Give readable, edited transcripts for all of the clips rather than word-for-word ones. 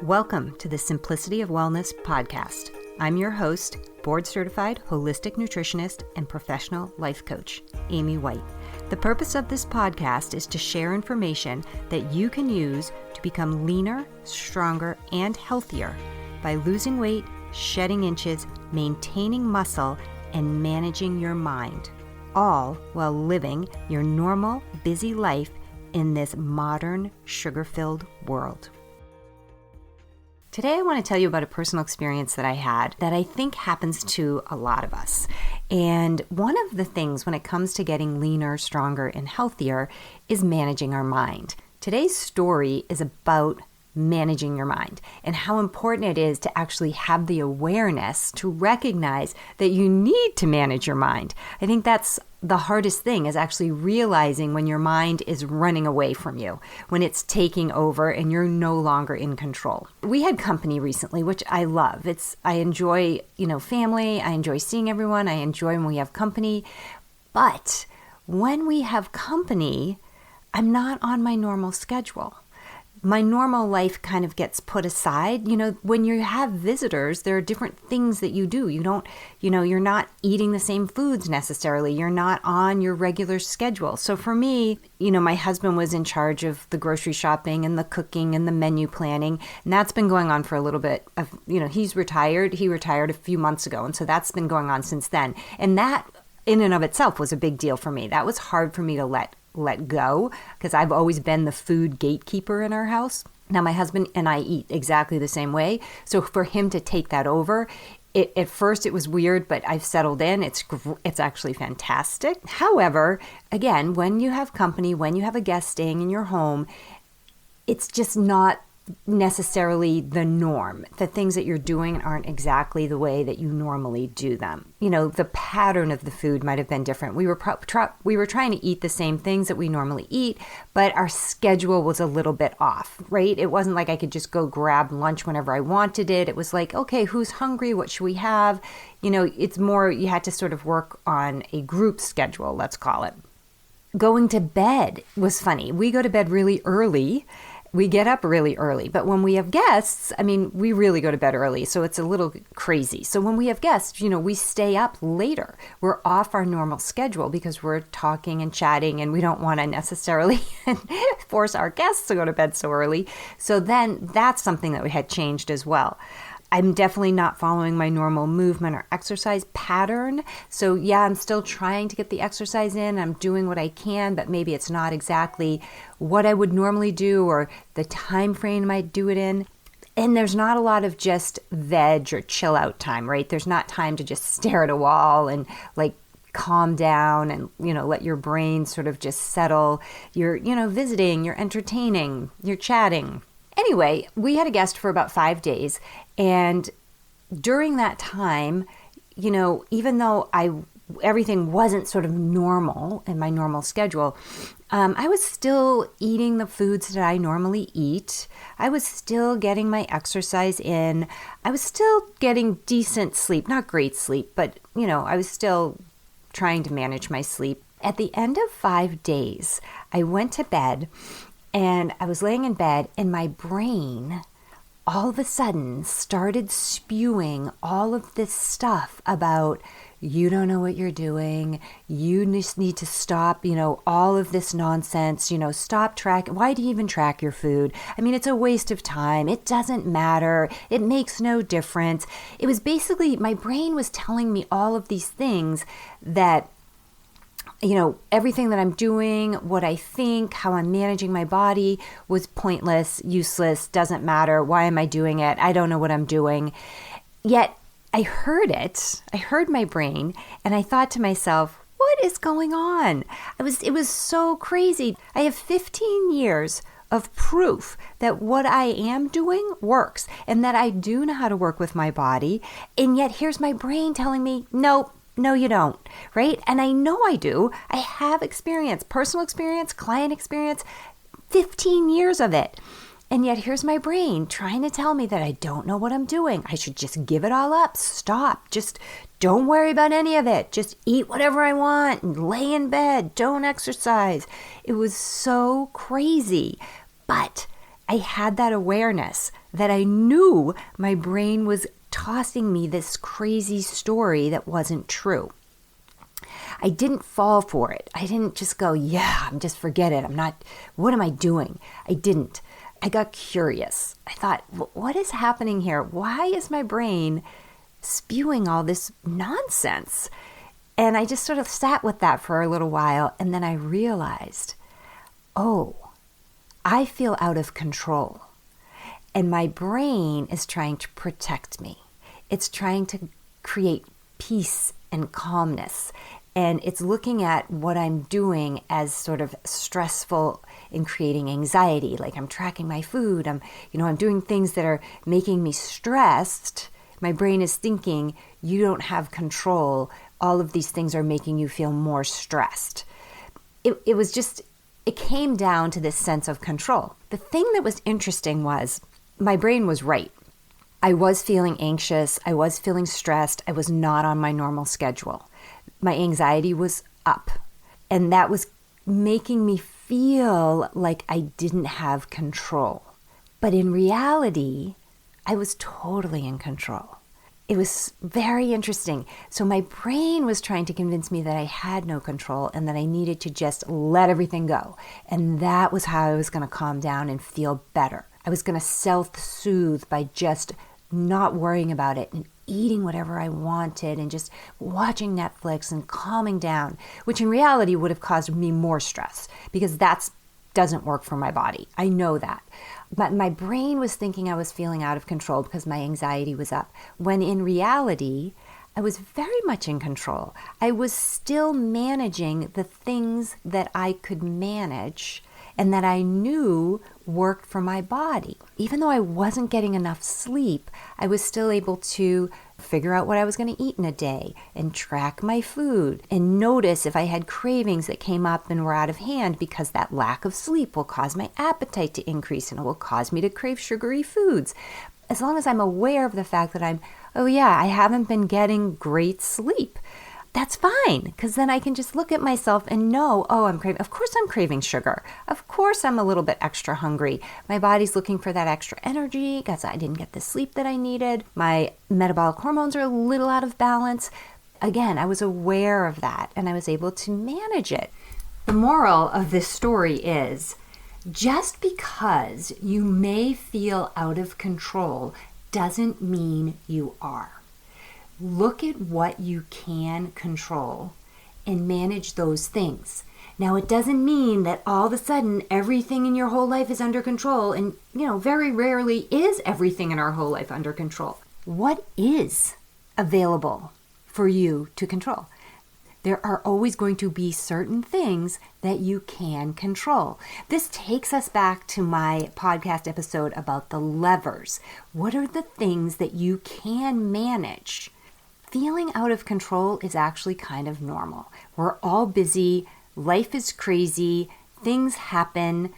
Welcome to the Simplicity of Wellness podcast. I'm your host, board-certified holistic nutritionist and professional life coach, Amy White. The purpose of this podcast is to share information that you can use to become leaner, stronger, and healthier by losing weight, shedding inches, maintaining muscle, and managing your mind, all while living your normal, busy life in this modern, sugar-filled world. Today, I want to tell you about a personal experience that I had that I think happens to a lot of us. And one of the things when it comes to getting leaner, stronger, and healthier is managing our mind. Today's story is about managing your mind and how important it is to actually have the awareness to recognize that you need to manage your mind. I think that's the hardest thing, is actually realizing when your mind is running away from you, when it's taking over and you're no longer in control. We had company recently, which I love. I enjoy, family. I enjoy seeing everyone. I enjoy when we have company. But when we have company, I'm not on my normal schedule. My normal life kind of gets put aside. When you have visitors, there are different things that you do. You're not eating the same foods necessarily. You're not on your regular schedule. So for me, my husband was in charge of the grocery shopping and the cooking and the menu planning. And that's been going on for a little bit of, he's retired. He retired a few months ago. And so that's been going on since then. And that in and of itself was a big deal for me. That was hard for me to let go, because I've always been the food gatekeeper in our house. Now my husband and I eat exactly the same way. So for him to take that over, at first it was weird, but I've settled in. It's actually fantastic. However, again, when you have company, when you have a guest staying in your home, it's just not necessarily the norm. The things that you're doing aren't exactly the way that you normally do them. The pattern of the food might have been different. We were trying to eat the same things that we normally eat, but our schedule was a little bit off, right? It wasn't like I could just go grab lunch whenever I wanted it. It was like, okay, who's hungry? What should we have? It's more, you had to sort of work on a group schedule, let's call it. Going to bed was funny. We go to bed really early. We get up really early, but when we have guests, we really go to bed early, so it's a little crazy. So when we have guests, we stay up later. We're off our normal schedule because we're talking and chatting, and we don't want to necessarily force our guests to go to bed so early. So then that's something that we had changed as well. I'm definitely not following my normal movement or exercise pattern. So yeah, I'm still trying to get the exercise in. I'm doing what I can, but maybe it's not exactly what I would normally do or the time frame I'd do it in. And there's not a lot of just veg or chill out time, right? There's not time to just stare at a wall and calm down and, let your brain sort of just settle. You're, visiting, you're entertaining, you're chatting. Anyway, we had a guest for about 5 days, and during that time, even though everything wasn't sort of normal in my normal schedule, I was still eating the foods that I normally eat. I was still getting my exercise in. I was still getting decent sleep, not great sleep, but, I was still trying to manage my sleep. At the end of 5 days, I went to bed. And I was laying in bed, and my brain all of a sudden started spewing all of this stuff about, you don't know what you're doing, you just need to stop, all of this nonsense, stop tracking. Why do you even track your food? It's a waste of time. It doesn't matter. It makes no difference. It was basically, my brain was telling me all of these things that, everything that I'm doing, what I think, how I'm managing my body was pointless, useless, doesn't matter. Why am I doing it? I don't know what I'm doing. Yet I heard it. I heard my brain, and I thought to myself, what is going on? It was so crazy. I have 15 years of proof that what I am doing works and that I do know how to work with my body. And yet here's my brain telling me, nope. No, you don't, right? And I know I do. I have experience, personal experience, client experience, 15 years of it. And yet here's my brain trying to tell me that I don't know what I'm doing. I should just give it all up. Stop. Just don't worry about any of it. Just eat whatever I want and lay in bed. Don't exercise. It was so crazy. But I had that awareness that I knew my brain was tossing me this crazy story that wasn't true. I didn't fall for it. I didn't just go, forget it. What am I doing? I didn't. I got curious. I thought, what is happening here? Why is my brain spewing all this nonsense? And I just sort of sat with that for a little while. And then I realized, I feel out of control. And my brain is trying to protect me. It's trying to create peace and calmness. And it's looking at what I'm doing as sort of stressful in creating anxiety. Like I'm tracking my food. I'm doing things that are making me stressed. My brain is thinking, you don't have control. All of these things are making you feel more stressed. It came down to this sense of control. The thing that was interesting was my brain was right. I was feeling anxious. I was feeling stressed. I was not on my normal schedule. My anxiety was up, and that was making me feel like I didn't have control. But in reality, I was totally in control. It was very interesting. So my brain was trying to convince me that I had no control and that I needed to just let everything go. And that was how I was going to calm down and feel better. I was going to self-soothe by just not worrying about it and eating whatever I wanted and just watching Netflix and calming down, which in reality would have caused me more stress because that doesn't work for my body. I know that. But my brain was thinking I was feeling out of control because my anxiety was up, when in reality, I was very much in control. I was still managing the things that I could manage and that I knew worked for my body. Even though I wasn't getting enough sleep, I was still able to figure out what I was going to eat in a day and track my food and notice if I had cravings that came up and were out of hand, because that lack of sleep will cause my appetite to increase and it will cause me to crave sugary foods. As long as I'm aware of the fact that I haven't been getting great sleep, that's fine, because then I can just look at myself and know, of course I'm craving sugar. Of course I'm a little bit extra hungry. My body's looking for that extra energy because I didn't get the sleep that I needed. My metabolic hormones are a little out of balance. Again, I was aware of that and I was able to manage it. The moral of this story is, just because you may feel out of control doesn't mean you are. Look at what you can control and manage those things. Now, it doesn't mean that all of a sudden everything in your whole life is under control, and very rarely is everything in our whole life under control. What is available for you to control? There are always going to be certain things that you can control. This takes us back to my podcast episode about the levers. What are the things that you can manage? Feeling out of control is actually kind of normal. We're all busy. Life is crazy. Things happen.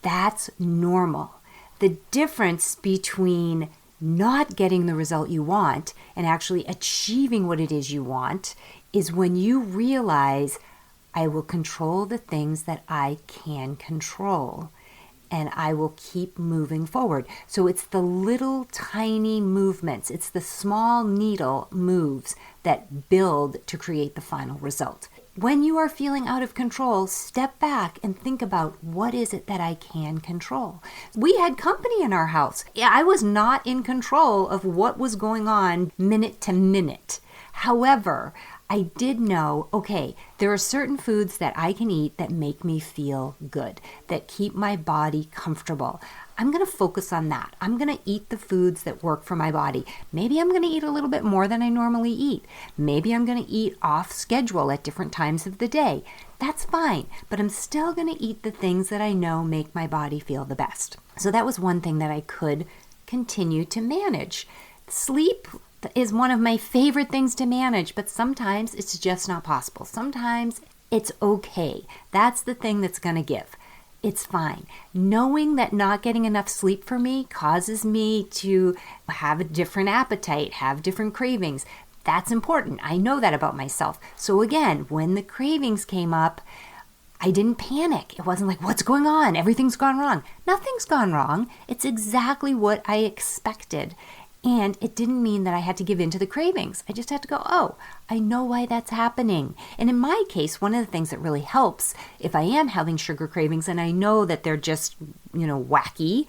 That's normal. The difference between not getting the result you want and actually achieving what it is you want is when you realize, I will control the things that I can control, and I will keep moving forward. So it's the little tiny movements, it's the small needle moves that build to create the final result. When you are feeling out of control, step back and think about, what is it that I can control? We had company in our house. I was not in control of what was going on minute to minute. However, I did know, there are certain foods that I can eat that make me feel good, that keep my body comfortable. I'm going to focus on that. I'm going to eat the foods that work for my body. Maybe I'm going to eat a little bit more than I normally eat. Maybe I'm going to eat off schedule at different times of the day. That's fine, but I'm still going to eat the things that I know make my body feel the best. So that was one thing that I could continue to manage. Sleep is one of my favorite things to manage, but sometimes it's just not possible. Sometimes it's okay. That's the thing that's going to give. It's fine. Knowing that not getting enough sleep for me causes me to have a different appetite, have different cravings. That's important. I know that about myself. So again, when the cravings came up, I didn't panic. It wasn't like, what's going on? Everything's gone wrong. Nothing's gone wrong. It's exactly what I expected. And it didn't mean that I had to give in to the cravings. I just had to go, oh, I know why that's happening. And in my case, one of the things that really helps if I am having sugar cravings and I know that they're just, wacky,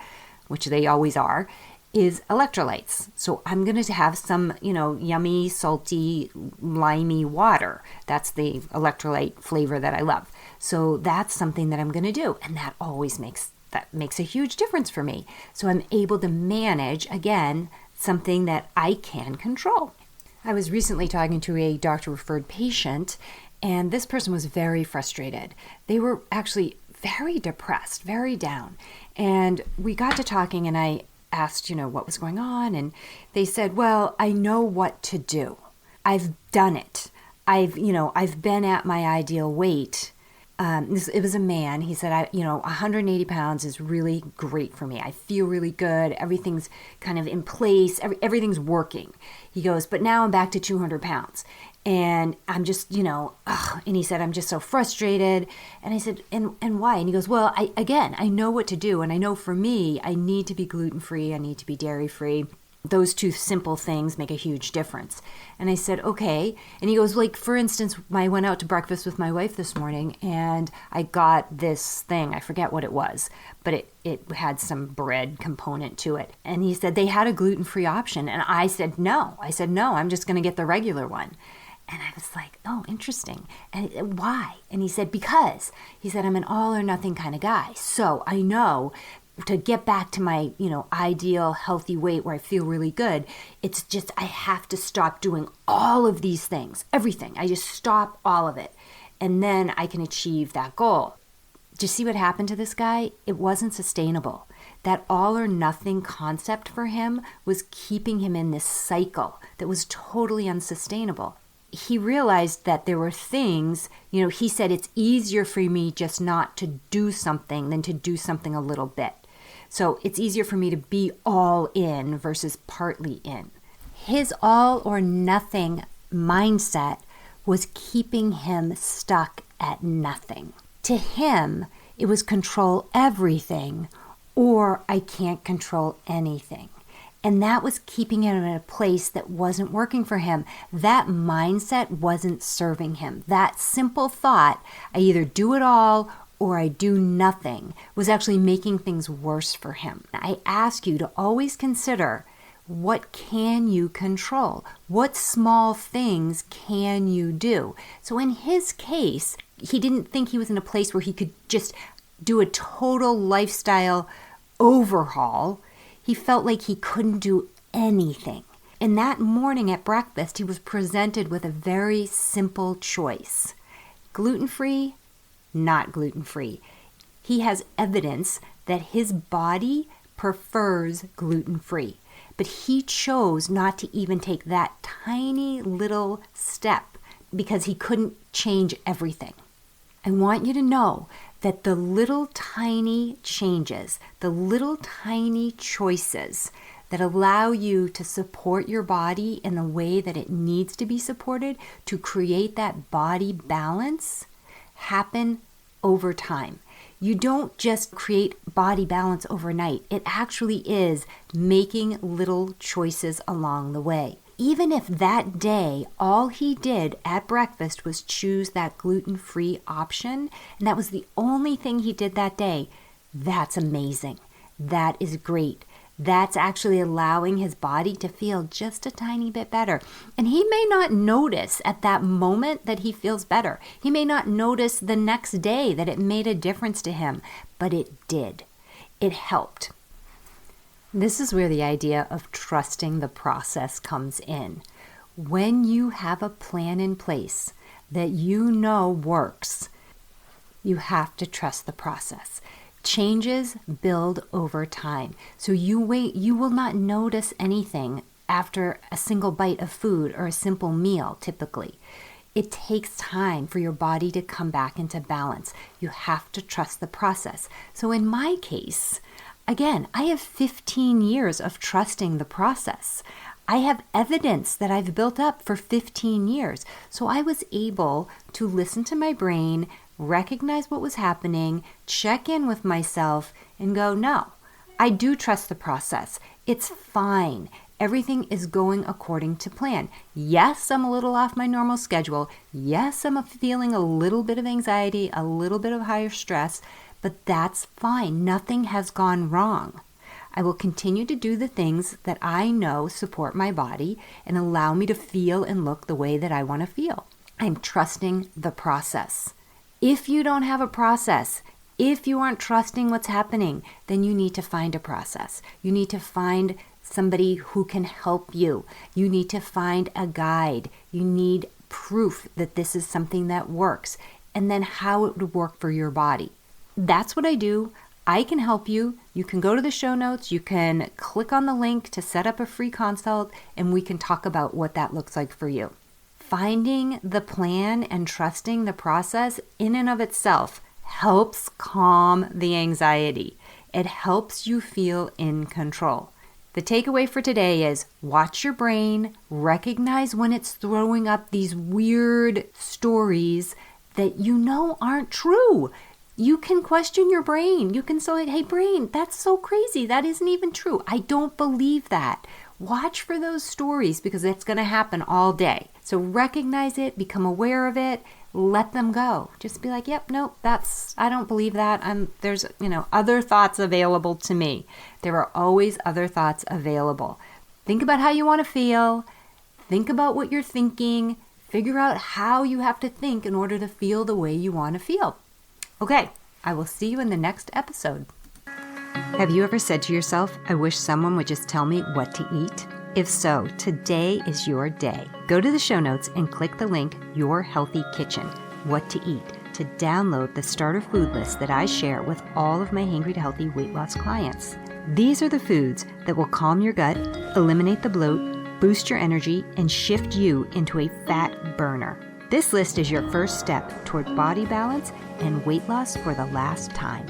which they always are, is electrolytes. So I'm going to have some, yummy, salty, limey water. That's the electrolyte flavor that I love. So that's something that I'm going to do. And that always makes a huge difference for me. So I'm able to manage, again, something that I can control. I was recently talking to a doctor-referred patient, and this person was very frustrated. They were actually very depressed, very down. And we got to talking, and I asked, what was going on, and they said, well, I know what to do. I've done it. I've been at my ideal weight. It was a man. He said, 180 pounds is really great for me. I feel really good. Everything's kind of in place. Everything's working. He goes, but now I'm back to 200 pounds. And I'm just, and he said, I'm just so frustrated. And I said, and why? And he goes, well, I know what to do. And I know for me, I need to be gluten-free. I need to be dairy-free. Those two simple things make a huge difference. And I said, okay. And he goes, for instance, I went out to breakfast with my wife this morning and I got this thing. I forget what it was, but it had some bread component to it. And he said they had a gluten-free option. And I said, no, I'm just going to get the regular one. And I was like, oh, interesting. And why? And he said, because he said, I'm an all or nothing kind of guy. So I know to get back to my, ideal healthy weight where I feel really good, it's just I have to stop doing all of these things, everything. I just stop all of it. And then I can achieve that goal. Do you see what happened to this guy? It wasn't sustainable. That all or nothing concept for him was keeping him in this cycle that was totally unsustainable. He realized that there were things, he said it's easier for me just not to do something than to do something a little bit. So it's easier for me to be all in versus partly in. His all or nothing mindset was keeping him stuck at nothing. To him, it was control everything or I can't control anything. And that was keeping him in a place that wasn't working for him. That mindset wasn't serving him. That simple thought, I either do it all or I do nothing, was actually making things worse for him. I ask you to always consider, what can you control? What small things can you do? So in his case, he didn't think he was in a place where he could just do a total lifestyle overhaul. He felt like he couldn't do anything. And that morning at breakfast, he was presented with a very simple choice. Gluten-free, not gluten-free. He has evidence that his body prefers gluten-free, but he chose not to even take that tiny little step because he couldn't change everything. I want you to know that the little tiny changes, the little tiny choices that allow you to support your body in the way that it needs to be supported to create that body balance happen over time. You don't just create body balance overnight. It actually is making little choices along the way. Even if that day all he did at breakfast was choose that gluten-free option, and that was the only thing he did that day, that's amazing. That is great. That's actually allowing his body to feel just a tiny bit better. And he may not notice at that moment that he feels better. He may not notice the next day that it made a difference to him, but it did. It helped. This is where the idea of trusting the process comes in. When you have a plan in place that you know works, you have to trust the process. Changes build over time. So you will not notice anything after a single bite of food or a simple meal, typically. It takes time for your body to come back into balance. You have to trust the process. So in my case, again, I have 15 years of trusting the process. I have evidence that I've built up for 15 years. So I was able to listen to my brain, recognize what was happening, check in with myself, and go, no, I do trust the process. It's fine. Everything is going according to plan. Yes, I'm a little off my normal schedule. Yes, I'm feeling a little bit of anxiety, a little bit of higher stress, but that's fine. Nothing has gone wrong. I will continue to do the things that I know support my body and allow me to feel and look the way that I want to feel. I'm trusting the process. If you don't have a process, if you aren't trusting what's happening, then you need to find a process. You need to find somebody who can help you. You need to find a guide. You need proof that this is something that works, and then how it would work for your body. That's what I do. I can help you. You can go to the show notes. You can click on the link to set up a free consult, and we can talk about what that looks like for you. Finding the plan and trusting the process in and of itself helps calm the anxiety. It helps you feel in control. The takeaway for today is watch your brain, recognize when it's throwing up these weird stories that you know aren't true. You can question your brain. You can say, hey brain, that's so crazy. That isn't even true. I don't believe that. Watch for those stories because it's going to happen all day. So recognize it, become aware of it, let them go. Just be like, yep, nope, I don't believe that. There's, other thoughts available to me. There are always other thoughts available. Think about how you want to feel. Think about what you're thinking. Figure out how you have to think in order to feel the way you want to feel. Okay, I will see you in the next episode. Have you ever said to yourself, I wish someone would just tell me what to eat? If so, today is your day. Go to the show notes and click the link, Your Healthy Kitchen, What to Eat, to download the starter food list that I share with all of my Hangry to Healthy weight loss clients. These are the foods that will calm your gut, eliminate the bloat, boost your energy, and shift you into a fat burner. This list is your first step toward body balance and weight loss for the last time.